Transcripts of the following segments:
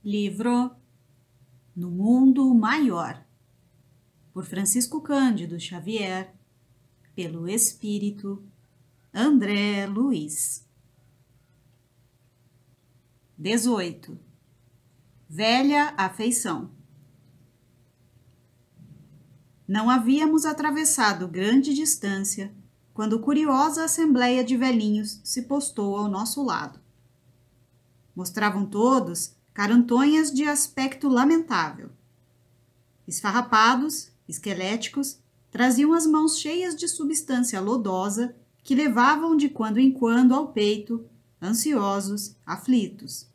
Livro No Mundo Maior, por Francisco Cândido Xavier, pelo Espírito André Luiz. 18. Velha afeição. Não havíamos atravessado grande distância quando curiosa assembleia de velhinhos se postou ao nosso lado. Mostravam todos carantonhas de aspecto lamentável. Esfarrapados, esqueléticos, traziam as mãos cheias de substância lodosa que levavam de quando em quando ao peito, ansiosos, aflitos.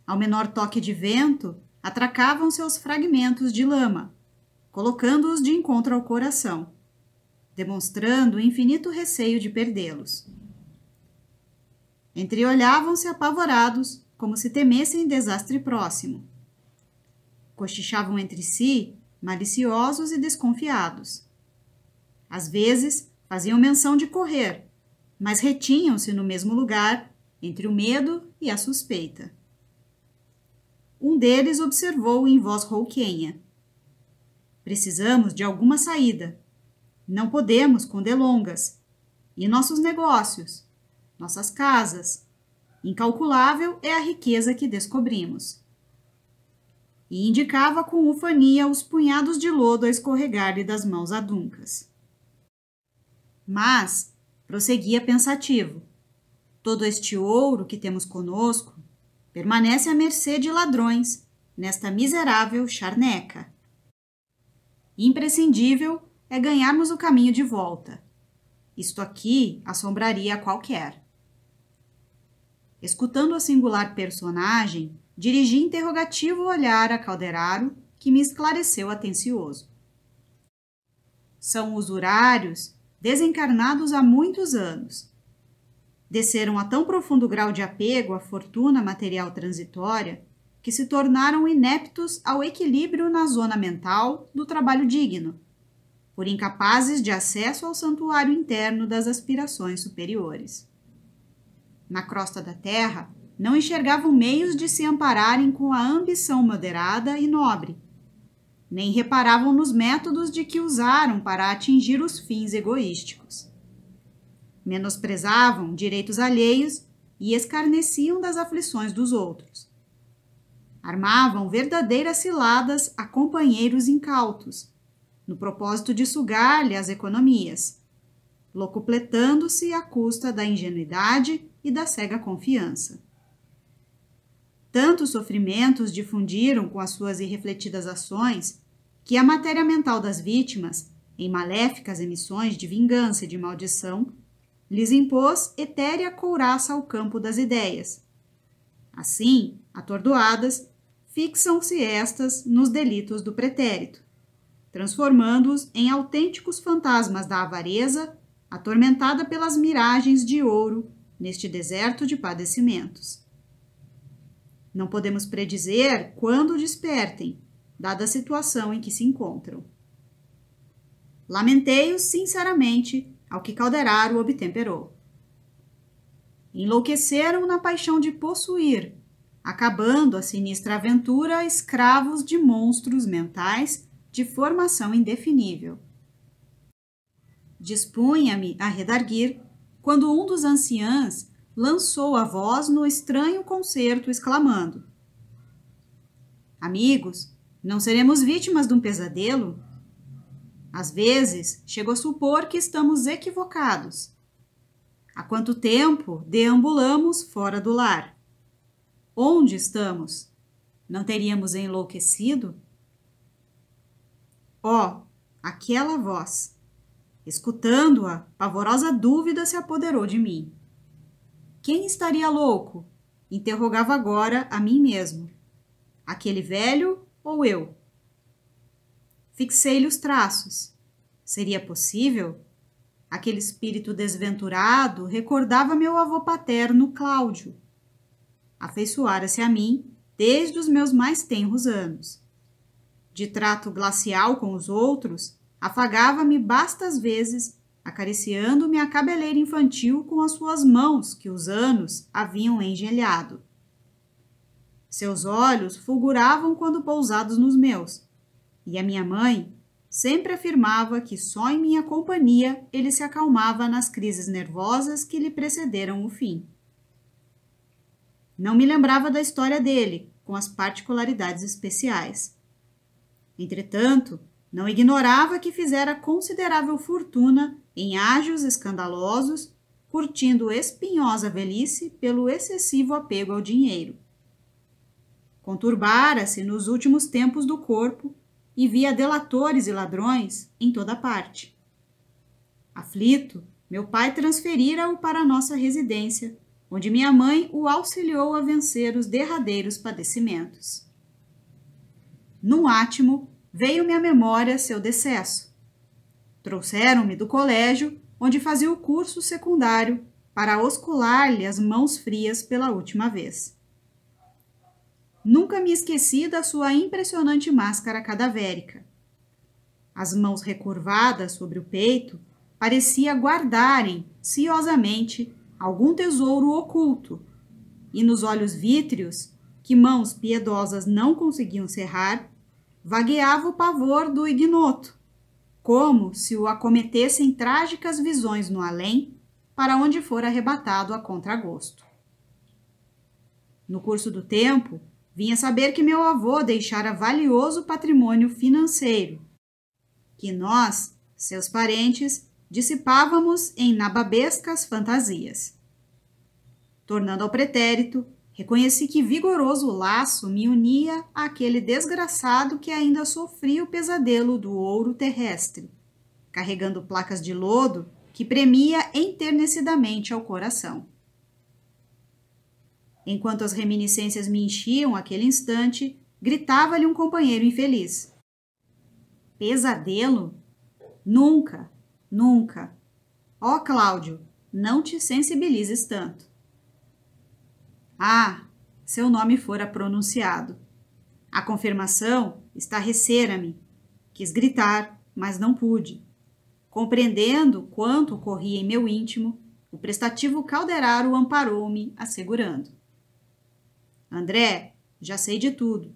Ao menor toque de vento, atracavam seus fragmentos de lama, colocando-os de encontro ao coração, demonstrando o infinito receio de perdê-los. Entreolhavam-se apavorados, como se temessem desastre próximo. Cochichavam entre si, maliciosos e desconfiados. Às vezes, faziam menção de correr, mas retinham-se no mesmo lugar, entre o medo e a suspeita. Um deles observou em voz rouquenha: "Precisamos de alguma saída. Não podemos com delongas. E nossos negócios, nossas casas. Incalculável é a riqueza que descobrimos." E indicava com ufania os punhados de lodo a escorregar-lhe das mãos aduncas. Mas, prosseguia pensativo, todo este ouro que temos conosco permanece à mercê de ladrões nesta miserável charneca. Imprescindível é ganharmos o caminho de volta. Isto aqui assombraria a qualquer. Escutando a singular personagem, dirigi interrogativo olhar a Calderaro, que me esclareceu atencioso. São usurários desencarnados há muitos anos. Desceram a tão profundo grau de apego à fortuna material transitória que se tornaram ineptos ao equilíbrio na zona mental do trabalho digno, por incapazes de acesso ao santuário interno das aspirações superiores. Na crosta da terra, não enxergavam meios de se ampararem com a ambição moderada e nobre, nem reparavam nos métodos de que usaram para atingir os fins egoísticos. Menosprezavam direitos alheios e escarneciam das aflições dos outros. Armavam verdadeiras ciladas a companheiros incautos, no propósito de sugar-lhe as economias, locupletando-se à custa da ingenuidade e da cega confiança. Tantos sofrimentos difundiram com as suas irrefletidas ações que a matéria mental das vítimas, em maléficas emissões de vingança e de maldição, lhes impôs etérea couraça ao campo das ideias. Assim, atordoadas, fixam-se estas nos delitos do pretérito, transformando-os em autênticos fantasmas da avareza, atormentada pelas miragens de ouro neste deserto de padecimentos. Não podemos predizer quando despertem, dada a situação em que se encontram. Lamentei-os sinceramente ao que Calderaro obtemperou. Enlouqueceram na paixão de possuir, acabando a sinistra aventura escravos de monstros mentais de formação indefinível. Dispunha-me a redarguir quando um dos anciãs lançou a voz no estranho concerto, exclamando: "Amigos, não seremos vítimas de um pesadelo? Às vezes, chego a supor que estamos equivocados. Há quanto tempo deambulamos fora do lar? Onde estamos? Não teríamos enlouquecido?" Oh, aquela voz! Escutando-a, pavorosa dúvida se apoderou de mim. Quem estaria louco? Interrogava agora a mim mesmo. Aquele velho ou eu? Fixei-lhe os traços. Seria possível? Aquele espírito desventurado recordava meu avô paterno, Cláudio. Afeiçoara-se a mim desde os meus mais tenros anos. De trato glacial com os outros, afagava-me bastas vezes, acariciando-me a cabeleira infantil com as suas mãos que os anos haviam engelhado. Seus olhos fulguravam quando pousados nos meus, e a minha mãe sempre afirmava que só em minha companhia ele se acalmava nas crises nervosas que lhe precederam o fim. Não me lembrava da história dele, com as particularidades especiais. Entretanto, não ignorava que fizera considerável fortuna em ágios escandalosos, curtindo espinhosa velhice pelo excessivo apego ao dinheiro. Conturbara-se nos últimos tempos do corpo e via delatores e ladrões em toda parte. Aflito, meu pai transferira-o para nossa residência, onde minha mãe o auxiliou a vencer os derradeiros padecimentos. Num átimo, veio-me à memória seu decesso. Trouxeram-me do colégio, onde fazia o curso secundário, para oscular-lhe as mãos frias pela última vez. Nunca me esqueci da sua impressionante máscara cadavérica. As mãos recurvadas sobre o peito parecia guardarem, ciosamente, algum tesouro oculto, e nos olhos vítreos, que mãos piedosas não conseguiam cerrar, vagueava o pavor do ignoto, como se o acometessem trágicas visões no além, para onde fora arrebatado a contragosto. No curso do tempo, vinha saber que meu avô deixara valioso patrimônio financeiro, que nós, seus parentes, dissipávamos em nababescas fantasias. Tornando ao pretérito, reconheci que vigoroso laço me unia àquele desgraçado que ainda sofria o pesadelo do ouro terrestre, carregando placas de lodo que premia enternecidamente ao coração. Enquanto as reminiscências me enchiam aquele instante, gritava-lhe um companheiro infeliz. Pesadelo? Nunca, nunca. Ó, Cláudio, não te sensibilizes tanto. Ah, seu nome fora pronunciado. A confirmação estarrecera-me. Quis gritar, mas não pude. Compreendendo quanto ocorria em meu íntimo, o prestativo Calderaro amparou-me, assegurando. André, já sei de tudo.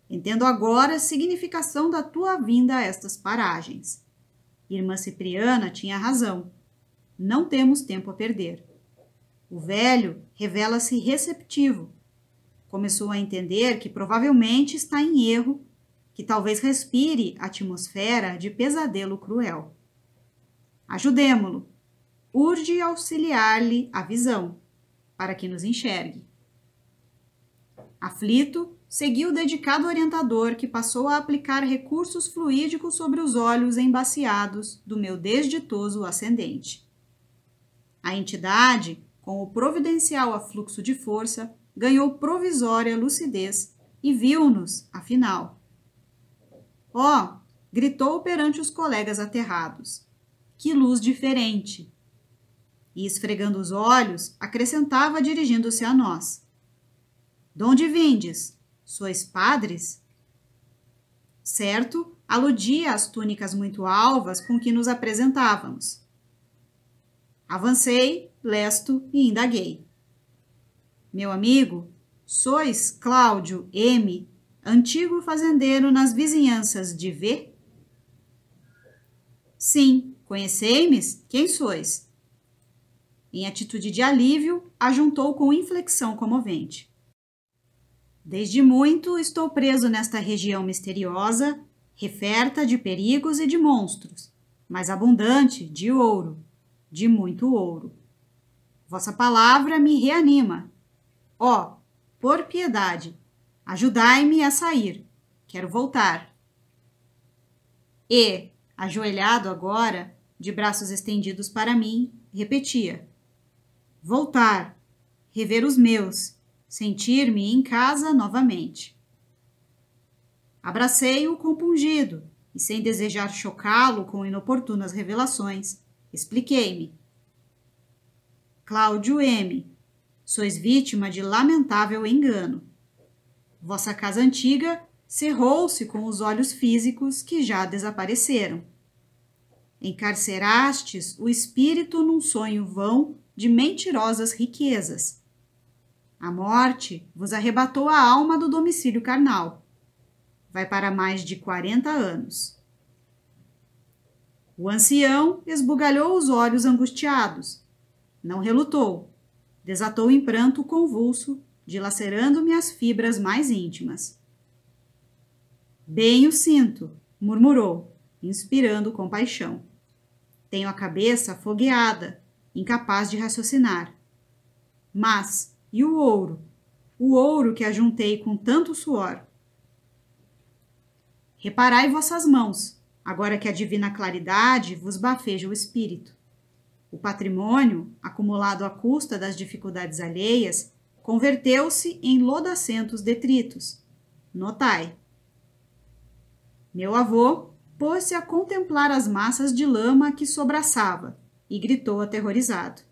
Entendo agora a significação da tua vinda a estas paragens. Irmã Cipriana tinha razão. Não temos tempo a perder. O velho revela-se receptivo. Começou a entender que provavelmente está em erro, que talvez respire atmosfera de pesadelo cruel. Ajudemo-lo. Urge auxiliar-lhe a visão, para que nos enxergue. Aflito, segui o dedicado orientador que passou a aplicar recursos fluídicos sobre os olhos embaciados do meu desditoso ascendente. A entidade, com o providencial afluxo de força, ganhou provisória lucidez e viu-nos, afinal. Oh! Gritou perante os colegas aterrados. Que luz diferente! E, esfregando os olhos, acrescentava dirigindo-se a nós. Donde vindes? Sois padres? Certo, aludia às túnicas muito alvas com que nos apresentávamos. Avancei, lesto e indaguei. Meu amigo, sois Cláudio M., antigo fazendeiro nas vizinhanças de V? Sim, conhecei-me? Quem sois? Em atitude de alívio, ajuntou com inflexão comovente. Desde muito estou preso nesta região misteriosa, referta de perigos e de monstros, mas abundante de ouro, de muito ouro. Vossa palavra me reanima. Ó, por piedade, ajudai-me a sair. Quero voltar. E, ajoelhado agora, de braços estendidos para mim, repetia. Voltar, rever os meus, sentir-me em casa novamente. Abracei-o compungido e, sem desejar chocá-lo com inoportunas revelações, expliquei-me. Cláudio M., sois vítima de lamentável engano. Vossa casa antiga cerrou-se com os olhos físicos que já desapareceram. Encarcerastes o espírito num sonho vão de mentirosas riquezas. A morte vos arrebatou a alma do domicílio carnal. Vai para mais de 40 anos. O ancião esbugalhou os olhos angustiados. Não relutou. Desatou em pranto convulso, dilacerando-me as fibras mais íntimas. Bem o sinto, murmurou, inspirando compaixão. Tenho a cabeça afogueada, incapaz de raciocinar. Mas, e o ouro? O ouro que ajuntei com tanto suor? Reparai vossas mãos, agora que a divina claridade vos bafeja o espírito. O patrimônio, acumulado à custa das dificuldades alheias, converteu-se em lodacentos detritos. Notai. Meu avô pôs-se a contemplar as massas de lama que sobraçava e gritou aterrorizado.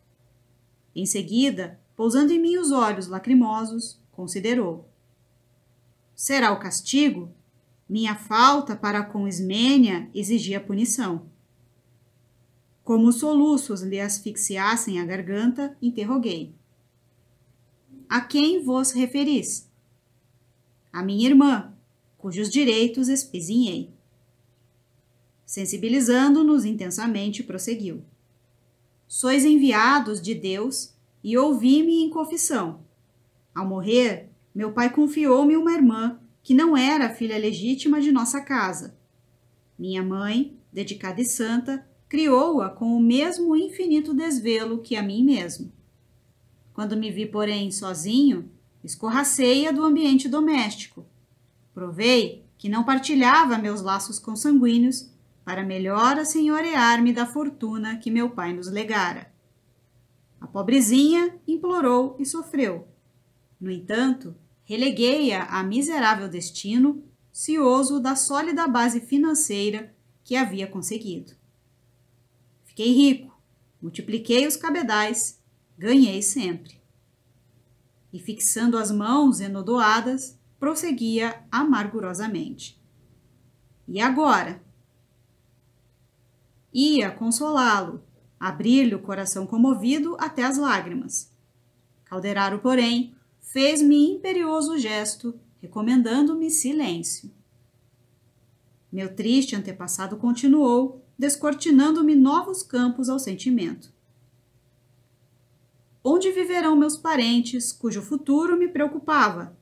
Em seguida, pousando em mim os olhos lacrimosos, considerou. Será o castigo? Minha falta para com Ismênia exigia punição. Como os soluços lhe asfixiassem a garganta, interroguei. A quem vos referis? A minha irmã, cujos direitos espezinhei. Sensibilizando-nos intensamente, prosseguiu. Sois enviados de Deus e ouvi-me em confissão. Ao morrer, meu pai confiou-me uma irmã que não era a filha legítima de nossa casa. Minha mãe, dedicada e santa, criou-a com o mesmo infinito desvelo que a mim mesmo. Quando me vi, porém, sozinho, escorracei-a do ambiente doméstico. Provei que não partilhava meus laços consanguíneos para melhor assenhorear-me da fortuna que meu pai nos legara. A pobrezinha implorou e sofreu. No entanto, releguei-a a miserável destino, cioso da sólida base financeira que havia conseguido. Fiquei rico, multipliquei os cabedais, ganhei sempre. E fixando as mãos enodoadas, prosseguia amargurosamente. E agora? Ia consolá-lo, abrir-lhe o coração comovido até as lágrimas. Calderaro, porém, fez-me imperioso gesto, recomendando-me silêncio. Meu triste antepassado continuou, descortinando-me novos campos ao sentimento. Onde viverão meus parentes, cujo futuro me preocupava?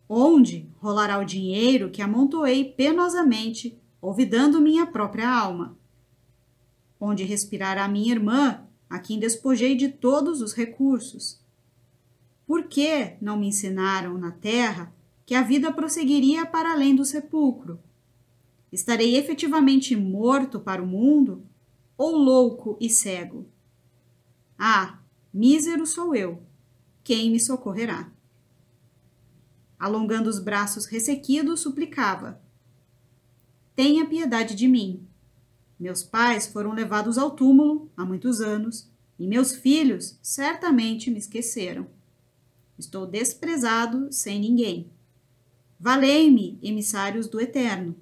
Onde rolará o dinheiro que amontoei penosamente, olvidando minha própria alma? Onde respirará minha irmã, a quem despojei de todos os recursos? Por que não me ensinaram na terra que a vida prosseguiria para além do sepulcro? Estarei efetivamente morto para o mundo ou louco e cego? Ah, mísero sou eu. Quem me socorrerá? Alongando os braços ressequidos, suplicava. Tenha piedade de mim. Meus pais foram levados ao túmulo há muitos anos e meus filhos certamente me esqueceram. Estou desprezado sem ninguém. Valei-me, emissários do Eterno.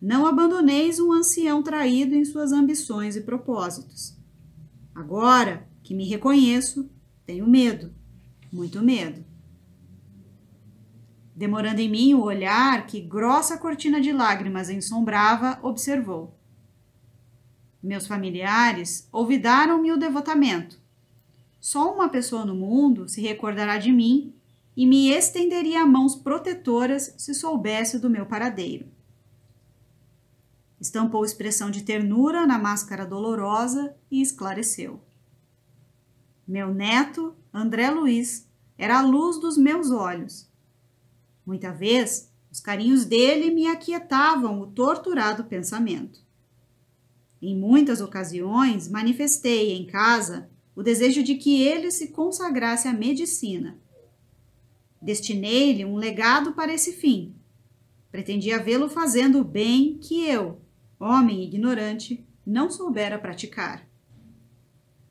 Não abandoneis um ancião traído em suas ambições e propósitos. Agora que me reconheço, tenho medo, muito medo. Demorando em mim o olhar que grossa cortina de lágrimas ensombrava, observou. Meus familiares olvidaram-me o devotamento. Só uma pessoa no mundo se recordará de mim e me estenderia mãos protetoras se soubesse do meu paradeiro. Estampou expressão de ternura na máscara dolorosa e esclareceu. Meu neto, André Luiz, era a luz dos meus olhos. Muita vez, os carinhos dele me aquietavam o torturado pensamento. Em muitas ocasiões, manifestei em casa o desejo de que ele se consagrasse à medicina. Destinei-lhe um legado para esse fim. Pretendia vê-lo fazendo o bem que eu, homem ignorante, não soubera praticar.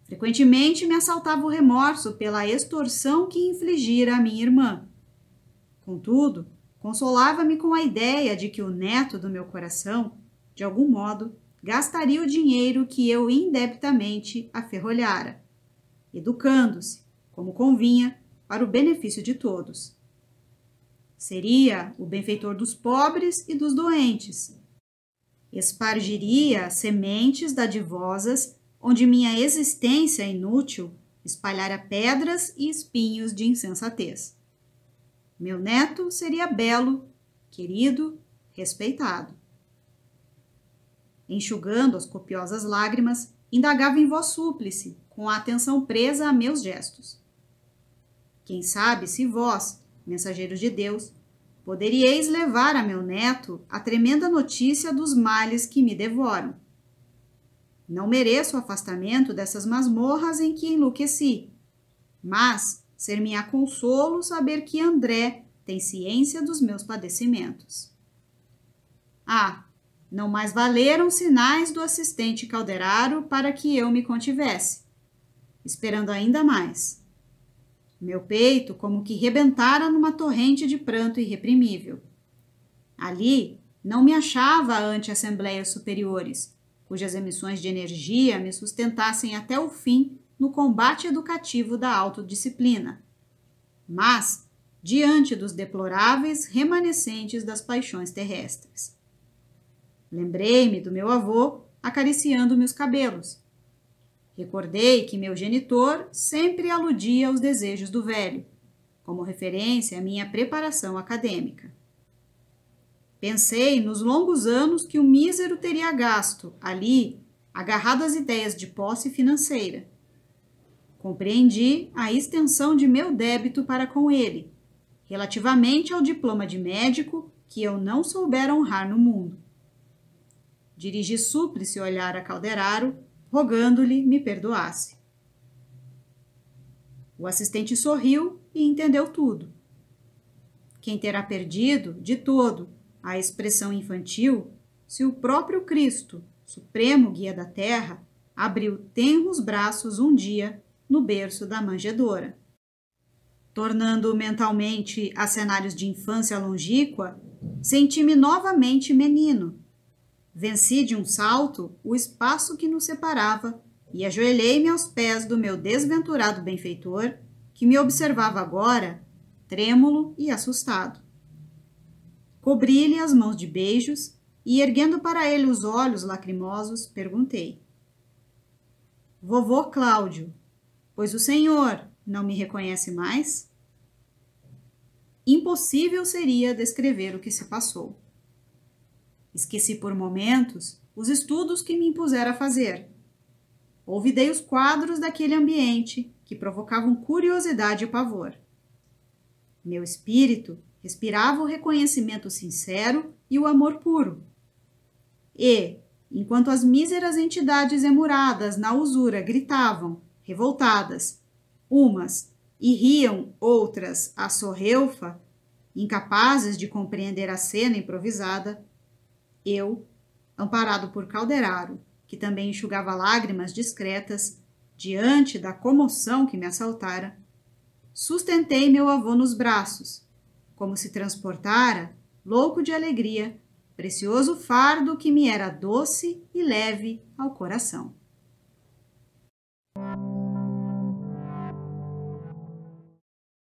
Frequentemente me assaltava o remorso pela extorsão que infligira à minha irmã. Contudo, consolava-me com a ideia de que o neto do meu coração, de algum modo, gastaria o dinheiro que eu indebitamente aferrolhara, educando-se, como convinha, para o benefício de todos. Seria o benfeitor dos pobres e dos doentes. Espargiria sementes dadivosas onde minha existência inútil espalhara pedras e espinhos de insensatez. Meu neto seria belo, querido, respeitado. Enxugando as copiosas lágrimas, indagava em voz súplice, com a atenção presa a meus gestos. Quem sabe se vós, mensageiros de Deus, poderíeis levar a meu neto a tremenda notícia dos males que me devoram. Não mereço o afastamento dessas masmorras em que enlouqueci, mas ser-me-á consolo saber que André tem ciência dos meus padecimentos. Ah, não mais valeram sinais do assistente Calderaro para que eu me contivesse, esperando ainda mais. Meu peito como que rebentara numa torrente de pranto irreprimível. Ali não me achava ante assembleias superiores, cujas emissões de energia me sustentassem até o fim no combate educativo da autodisciplina, mas diante dos deploráveis remanescentes das paixões terrestres. Lembrei-me do meu avô acariciando meus cabelos. Recordei que meu genitor sempre aludia aos desejos do velho, como referência à minha preparação acadêmica. Pensei nos longos anos que o mísero teria gasto ali, agarrado às ideias de posse financeira. Compreendi a extensão de meu débito para com ele, relativamente ao diploma de médico que eu não soubera honrar no mundo. Dirigi súplice olhar a Calderaro, rogando-lhe me perdoasse. O assistente sorriu e entendeu tudo. Quem terá perdido, de todo, a expressão infantil, se o próprio Cristo, supremo guia da terra, abriu tenros braços um dia no berço da manjedoura? Tornando mentalmente a cenários de infância longínqua, senti-me novamente menino. Venci de um salto o espaço que nos separava e ajoelhei-me aos pés do meu desventurado benfeitor, que me observava agora, trêmulo e assustado. Cobri-lhe as mãos de beijos e, erguendo para ele os olhos lacrimosos, perguntei: Vovô Cláudio, pois o senhor não me reconhece mais? Impossível seria descrever o que se passou. Esqueci por momentos os estudos que me impusera a fazer. Olvidei os quadros daquele ambiente que provocavam curiosidade e pavor. Meu espírito respirava o reconhecimento sincero e o amor puro. E, enquanto as míseras entidades emuradas na usura gritavam, revoltadas, umas e riam outras à sorreufa, incapazes de compreender a cena improvisada, eu, amparado por Calderaro, que também enxugava lágrimas discretas, diante da comoção que me assaltara, sustentei meu avô nos braços, como se transportara, louco de alegria, precioso fardo que me era doce e leve ao coração.